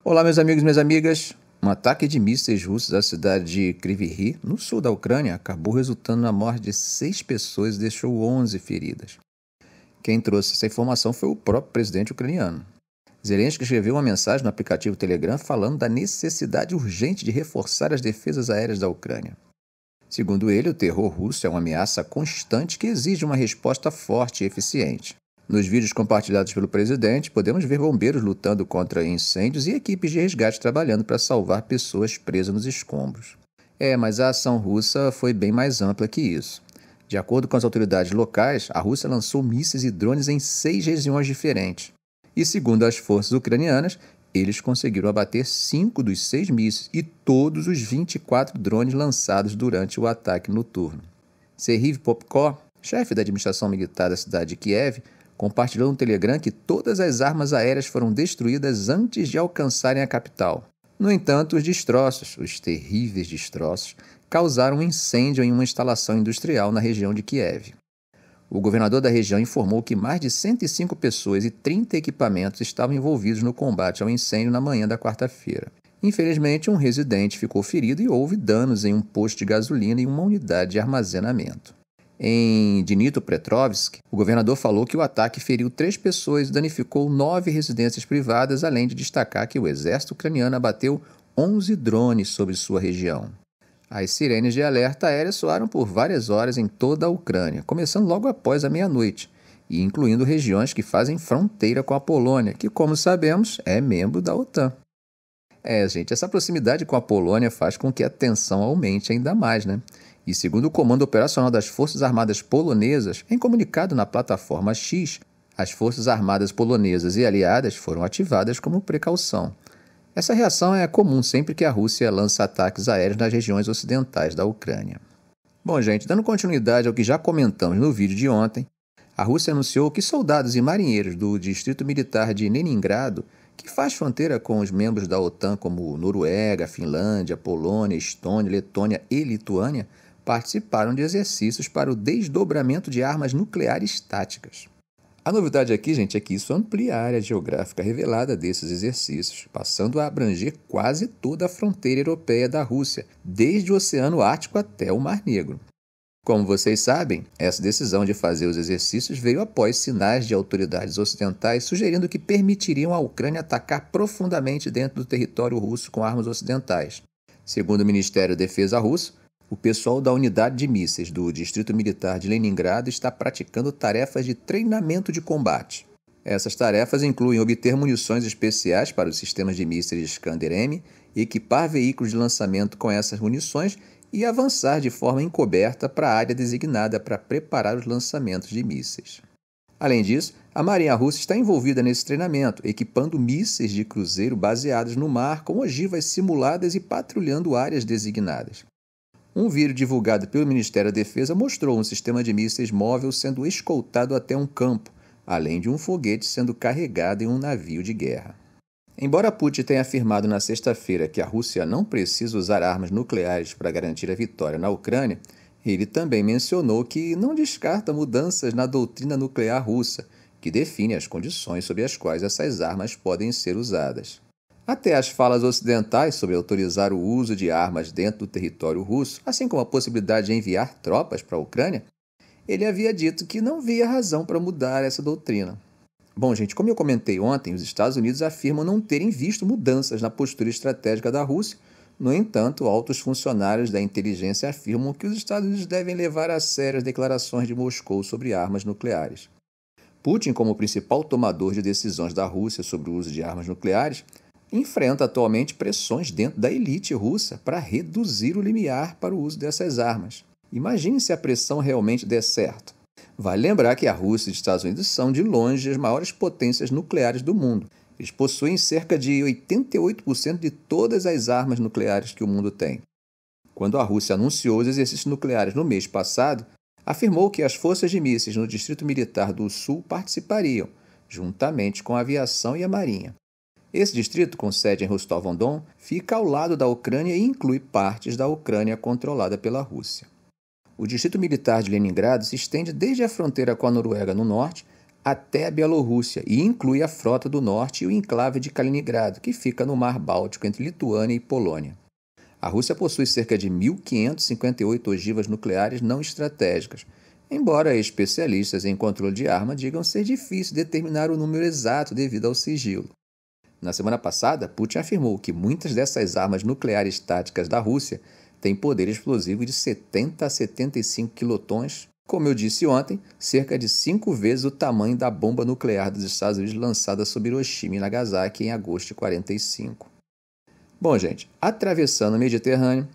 Olá, meus amigos e minhas amigas. Um ataque de mísseis russos à cidade de Kryvyi Rih, no sul da Ucrânia, acabou resultando na morte de 6 pessoas e deixou 11 feridas. Quem trouxe essa informação foi o próprio presidente ucraniano. Zelensky escreveu uma mensagem no aplicativo Telegram falando da necessidade urgente de reforçar as defesas aéreas da Ucrânia. Segundo ele, o terror russo é uma ameaça constante que exige uma resposta forte e eficiente. Nos vídeos compartilhados pelo presidente, podemos ver bombeiros lutando contra incêndios e equipes de resgate trabalhando para salvar pessoas presas nos escombros. Mas a ação russa foi bem mais ampla que isso. De acordo com as autoridades locais, a Rússia lançou mísseis e drones em 6 regiões diferentes. E segundo as forças ucranianas, eles conseguiram abater 5 dos 6 mísseis e todos os 24 drones lançados durante o ataque noturno. Serhiy Popko, chefe da administração militar da cidade de Kiev, compartilhou no Telegram que todas as armas aéreas foram destruídas antes de alcançarem a capital. No entanto, os terríveis destroços, causaram um incêndio em uma instalação industrial na região de Kiev. O governador da região informou que mais de 105 pessoas e 30 equipamentos estavam envolvidos no combate ao incêndio na manhã da quarta-feira. Infelizmente, um residente ficou ferido e houve danos em um posto de gasolina e uma unidade de armazenamento. Em Dnipropetrovsk, o governador falou que o ataque feriu 3 pessoas e danificou 9 residências privadas, além de destacar que o exército ucraniano abateu 11 drones sobre sua região. As sirenes de alerta aéreo soaram por várias horas em toda a Ucrânia, começando logo após a meia-noite, e incluindo regiões que fazem fronteira com a Polônia, que, como sabemos, é membro da OTAN. Gente, essa proximidade com a Polônia faz com que a tensão aumente ainda mais, né? E segundo o Comando Operacional das Forças Armadas Polonesas, em comunicado na plataforma X, as Forças Armadas Polonesas e aliadas foram ativadas como precaução. Essa reação é comum sempre que a Rússia lança ataques aéreos nas regiões ocidentais da Ucrânia. Bom, gente, dando continuidade ao que já comentamos no vídeo de ontem, a Rússia anunciou que soldados e marinheiros do Distrito Militar de Leningrado, que faz fronteira com os membros da OTAN como Noruega, Finlândia, Polônia, Estônia, Letônia e Lituânia, participaram de exercícios para o desdobramento de armas nucleares táticas. A novidade aqui, gente, é que isso amplia a área geográfica revelada desses exercícios, passando a abranger quase toda a fronteira europeia da Rússia, desde o Oceano Ártico até o Mar Negro. Como vocês sabem, essa decisão de fazer os exercícios veio após sinais de autoridades ocidentais sugerindo que permitiriam à Ucrânia atacar profundamente dentro do território russo com armas ocidentais. Segundo o Ministério da Defesa russo, o pessoal da unidade de mísseis do Distrito Militar de Leningrado está praticando tarefas de treinamento de combate. Essas tarefas incluem obter munições especiais para os sistemas de mísseis Iskander-M, equipar veículos de lançamento com essas munições e avançar de forma encoberta para a área designada para preparar os lançamentos de mísseis. Além disso, a Marinha Russa está envolvida nesse treinamento, equipando mísseis de cruzeiro baseados no mar com ogivas simuladas e patrulhando áreas designadas. Um vídeo divulgado pelo Ministério da Defesa mostrou um sistema de mísseis móvel sendo escoltado até um campo, além de um foguete sendo carregado em um navio de guerra. Embora Putin tenha afirmado na sexta-feira que a Rússia não precisa usar armas nucleares para garantir a vitória na Ucrânia, ele também mencionou que não descarta mudanças na doutrina nuclear russa, que define as condições sob as quais essas armas podem ser usadas. Até as falas ocidentais sobre autorizar o uso de armas dentro do território russo, assim como a possibilidade de enviar tropas para a Ucrânia, ele havia dito que não via razão para mudar essa doutrina. Bom, gente, como eu comentei ontem, os Estados Unidos afirmam não terem visto mudanças na postura estratégica da Rússia. No entanto, altos funcionários da inteligência afirmam que os Estados Unidos devem levar a sério as declarações de Moscou sobre armas nucleares. Putin, como principal tomador de decisões da Rússia sobre o uso de armas nucleares, enfrenta atualmente pressões dentro da elite russa para reduzir o limiar para o uso dessas armas. Imagine se a pressão realmente der certo. Vale lembrar que a Rússia e os Estados Unidos são, de longe, as maiores potências nucleares do mundo. Eles possuem cerca de 88% de todas as armas nucleares que o mundo tem. Quando a Rússia anunciou os exercícios nucleares no mês passado, afirmou que as forças de mísseis no Distrito Militar do Sul participariam, juntamente com a aviação e a marinha. Esse distrito, com sede em Rostov-on-Don, fica ao lado da Ucrânia e inclui partes da Ucrânia controlada pela Rússia. O Distrito Militar de Leningrado se estende desde a fronteira com a Noruega no norte até a Bielorrússia e inclui a Frota do Norte e o enclave de Kaliningrado, que fica no Mar Báltico entre Lituânia e Polônia. A Rússia possui cerca de 1.558 ogivas nucleares não estratégicas, embora especialistas em controle de arma digam ser difícil determinar o número exato devido ao sigilo. Na semana passada, Putin afirmou que muitas dessas armas nucleares táticas da Rússia têm poder explosivo de 70 a 75 quilotons, como eu disse ontem, cerca de 5 vezes o tamanho da bomba nuclear dos Estados Unidos lançada sobre Hiroshima e Nagasaki em agosto de 1945. Bom, gente, atravessando o Mediterrâneo,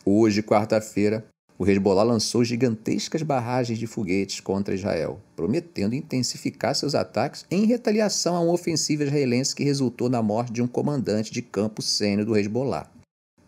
hoje, quarta-feira, o Hezbollah lançou gigantescas barragens de foguetes contra Israel, prometendo intensificar seus ataques em retaliação a uma ofensiva israelense que resultou na morte de um comandante de campo sênior do Hezbollah.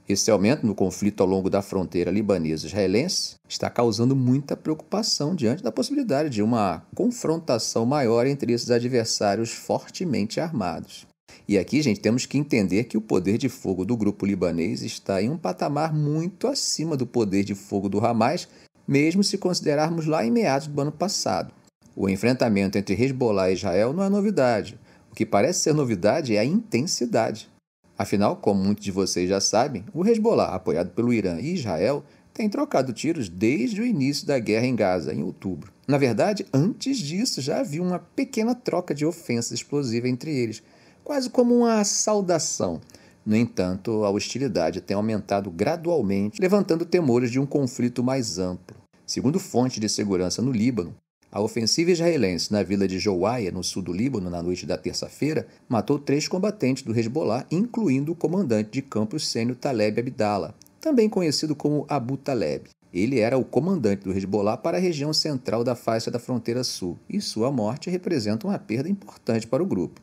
Esse aumento no conflito ao longo da fronteira libanesa-israelense está causando muita preocupação diante da possibilidade de uma confrontação maior entre esses adversários fortemente armados. E aqui, gente, temos que entender que o poder de fogo do grupo libanês está em um patamar muito acima do poder de fogo do Hamas, mesmo se considerarmos lá em meados do ano passado. O enfrentamento entre Hezbollah e Israel não é novidade. O que parece ser novidade é a intensidade. Afinal, como muitos de vocês já sabem, o Hezbollah, apoiado pelo Irã e Israel, tem trocado tiros desde o início da guerra em Gaza, em outubro. Na verdade, antes disso já havia uma pequena troca de ofensa explosiva entre eles, quase como uma saudação. No entanto, a hostilidade tem aumentado gradualmente, levantando temores de um conflito mais amplo. Segundo fontes de segurança no Líbano, a ofensiva israelense na vila de Jouaia, no sul do Líbano, na noite da terça-feira, matou 3 combatentes do Hezbollah, incluindo o comandante de campo sênior Taleb Abdallah, também conhecido como Abu Taleb. Ele era o comandante do Hezbollah para a região central da faixa da fronteira sul, e sua morte representa uma perda importante para o grupo.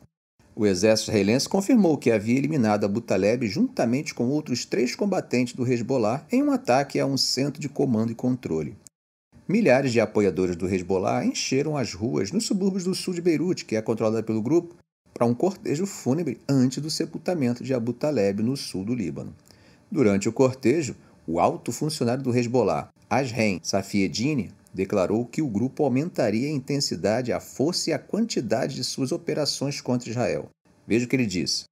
O exército israelense confirmou que havia eliminado Abu Taleb juntamente com outros 3 combatentes do Hezbollah em um ataque a um centro de comando e controle. Milhares de apoiadores do Hezbollah encheram as ruas nos subúrbios do sul de Beirute, que é controlada pelo grupo, para um cortejo fúnebre antes do sepultamento de Abu Taleb no sul do Líbano. Durante o cortejo, o alto funcionário do Hezbollah, Ashem Safieddine, declarou que o grupo aumentaria a intensidade, a força e a quantidade de suas operações contra Israel. Veja o que ele disse.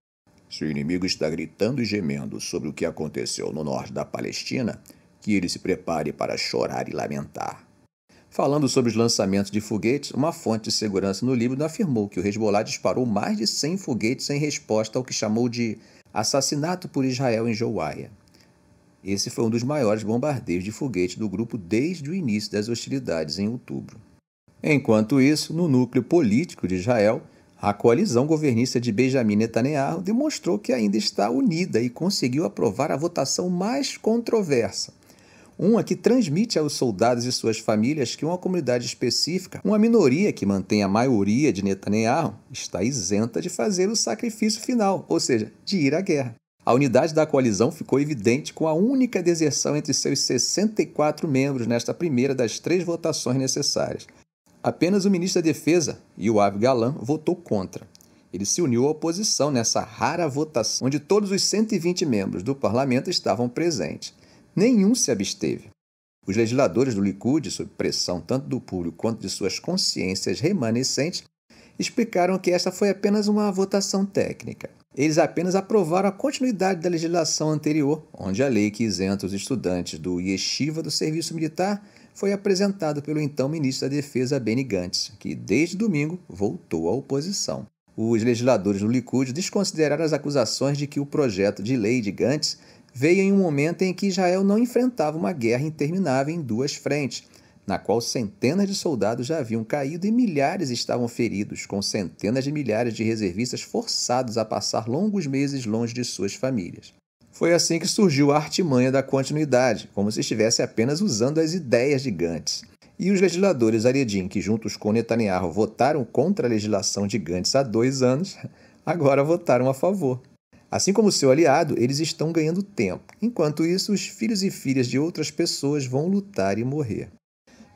Se o inimigo está gritando e gemendo sobre o que aconteceu no norte da Palestina, que ele se prepare para chorar e lamentar. Falando sobre os lançamentos de foguetes, uma fonte de segurança no Líbano afirmou que o Hezbollah disparou mais de 100 foguetes em resposta ao que chamou de assassinato por Israel em Jouaia. Esse foi um dos maiores bombardeios de foguete do grupo desde o início das hostilidades em outubro. Enquanto isso, no núcleo político de Israel, a coalizão governista de Benjamin Netanyahu demonstrou que ainda está unida e conseguiu aprovar a votação mais controversa. Uma que transmite aos soldados e suas famílias que uma comunidade específica, uma minoria que mantém a maioria de Netanyahu, está isenta de fazer o sacrifício final, ou seja, de ir à guerra. A unidade da coalizão ficou evidente com a única deserção entre seus 64 membros nesta primeira das 3 votações necessárias. Apenas o ministro da Defesa, Yoav Gallant, votou contra. Ele se uniu à oposição nessa rara votação, onde todos os 120 membros do parlamento estavam presentes. Nenhum se absteve. Os legisladores do Likud, sob pressão tanto do público quanto de suas consciências remanescentes, explicaram que esta foi apenas uma votação técnica. Eles apenas aprovaram a continuidade da legislação anterior, onde a lei que isenta os estudantes do Yeshiva do serviço militar foi apresentada pelo então ministro da Defesa Benny Gantz, que desde domingo voltou à oposição. Os legisladores do Likud desconsideraram as acusações de que o projeto de lei de Gantz veio em um momento em que Israel não enfrentava uma guerra interminável em 2 frentes, na qual centenas de soldados já haviam caído e milhares estavam feridos, com centenas de milhares de reservistas forçados a passar longos meses longe de suas famílias. Foi assim que surgiu a artimanha da continuidade, como se estivesse apenas usando as ideias de Gantz. E os legisladores Haredim, que juntos com Netanyahu votaram contra a legislação de Gantz há 2 anos, agora votaram a favor. Assim como seu aliado, eles estão ganhando tempo. Enquanto isso, os filhos e filhas de outras pessoas vão lutar e morrer.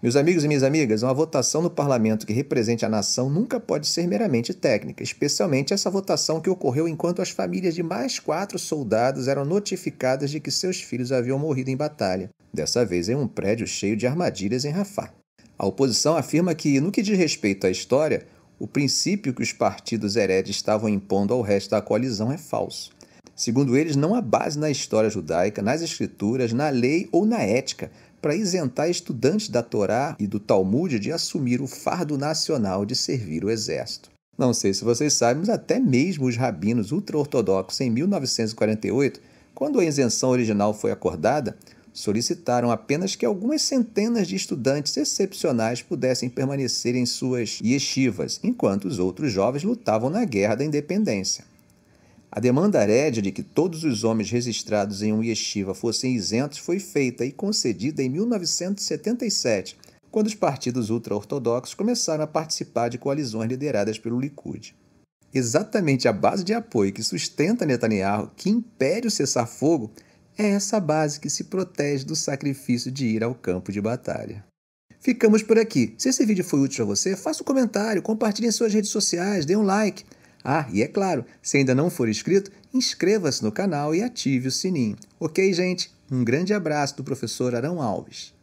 Meus amigos e minhas amigas, uma votação no parlamento que represente a nação nunca pode ser meramente técnica, especialmente essa votação que ocorreu enquanto as famílias de mais 4 soldados eram notificadas de que seus filhos haviam morrido em batalha, dessa vez em um prédio cheio de armadilhas em Rafah. A oposição afirma que, no que diz respeito à história, o princípio que os partidos heredes estavam impondo ao resto da coalizão é falso. Segundo eles, não há base na história judaica, nas escrituras, na lei ou na ética para isentar estudantes da Torá e do Talmud de assumir o fardo nacional de servir o exército. Não sei se vocês sabem, mas até mesmo os rabinos ultra-ortodoxos em 1948, quando a isenção original foi acordada, solicitaram apenas que algumas centenas de estudantes excepcionais pudessem permanecer em suas yeshivas, enquanto os outros jovens lutavam na Guerra da Independência. A demanda herédia de que todos os homens registrados em um yeshiva fossem isentos foi feita e concedida em 1977, quando os partidos ultra-ortodoxos começaram a participar de coalizões lideradas pelo Likud. Exatamente a base de apoio que sustenta Netanyahu, que impede o cessar-fogo, é essa base que se protege do sacrifício de ir ao campo de batalha. Ficamos por aqui. Se esse vídeo foi útil para você, faça um comentário, compartilhe em suas redes sociais, dê um like. E é claro, se ainda não for inscrito, inscreva-se no canal e ative o sininho. Ok, gente? Um grande abraço do professor Arão Alves.